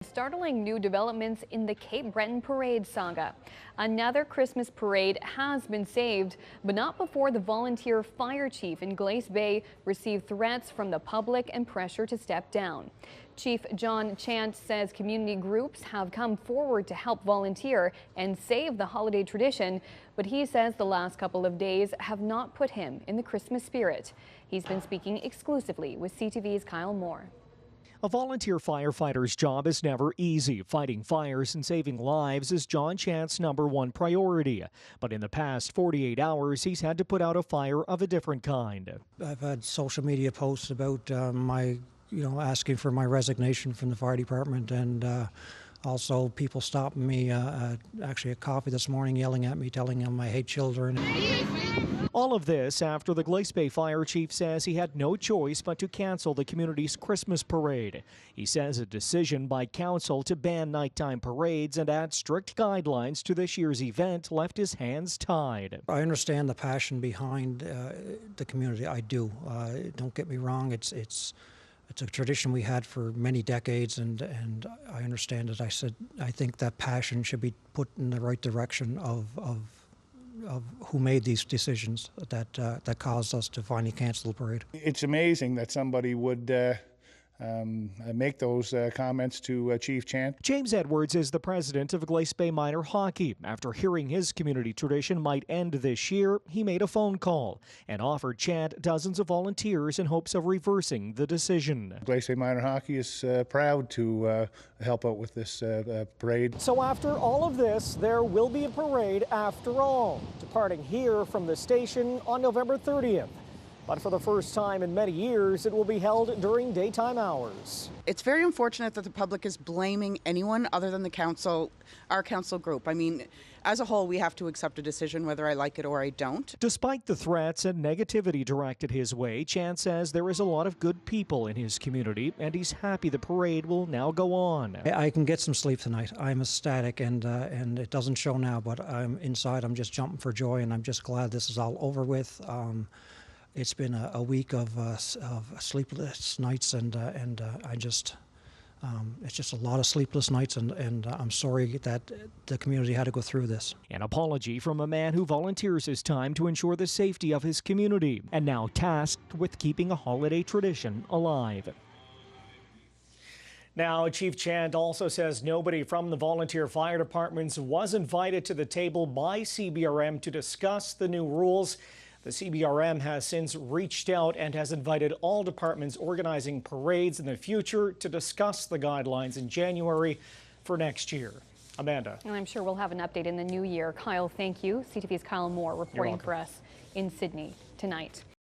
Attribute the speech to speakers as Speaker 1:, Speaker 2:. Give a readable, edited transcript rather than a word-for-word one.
Speaker 1: Startling new developments in the Cape Breton parade saga. Another Christmas parade has been saved, but not before the volunteer fire chief in Glace Bay received threats from the public and pressure to step down. Chief John CHANT says community groups have come forward to help volunteer and save the holiday tradition, but he says the last couple of days have not put him in the Christmas spirit. He's been speaking exclusively with CTV's Kyle Moore.
Speaker 2: A volunteer firefighter's job is never easy. Fighting fires and saving lives is John Chant's #1 priority. But in the past 48 hours, he's had to put out a fire of a different kind.
Speaker 3: I've had social media posts about asking for my resignation from the fire department, and also people stopping me, actually at coffee this morning, yelling at me, telling them I hate children.
Speaker 2: All of this after the Glace Bay fire chief says he had no choice but to cancel the community's Christmas parade. He says a decision by council to ban nighttime parades and add strict guidelines to this year's event left his hands tied.
Speaker 3: I understand the passion behind the community. I do. Don't get me wrong. It's a tradition we had for many decades, and I understand it. I think that passion should be put in the right direction of who made these decisions that caused us to finally cancel the parade.
Speaker 4: It's amazing that somebody would make those comments to Chief Chant.
Speaker 2: James Edwards is the president of Glace Bay Minor Hockey. After hearing his community tradition might end this year, he made a phone call and offered Chant dozens of volunteers in hopes of reversing the decision.
Speaker 4: Glace Bay Minor Hockey is proud to help out with this parade.
Speaker 2: So after all of this, there will be a parade after all, departing here from the station on November 30th. But for the first time in many years, it will be held during daytime hours.
Speaker 5: It's very unfortunate that the public is blaming anyone other than the council, our council group. I mean, as a whole, we have to accept a decision whether I like it or I don't.
Speaker 2: Despite the threats and negativity directed his way, Chant says there is a lot of good people in his community, and he's happy the parade will now go on.
Speaker 3: I can get some sleep tonight. I'm ecstatic, and it doesn't show now, but inside I'm just jumping for joy, and I'm just glad this is all over with. It's been a week of sleepless nights, and it's just a lot of sleepless nights, and I'm sorry that the community had to go through this.
Speaker 2: An apology from a man who volunteers his time to ensure the safety of his community, and now tasked with keeping a holiday tradition alive. Now, Chief Chant also says nobody from the volunteer fire departments was invited to the table by CBRM to discuss the new rules. The CBRM has since reached out and has invited all departments organizing parades in the future to discuss the guidelines in January for next year. Amanda.
Speaker 1: And I'm sure we'll have an update in the new year. Kyle, thank you. CTV's Kyle Moore reporting for us in Sydney tonight.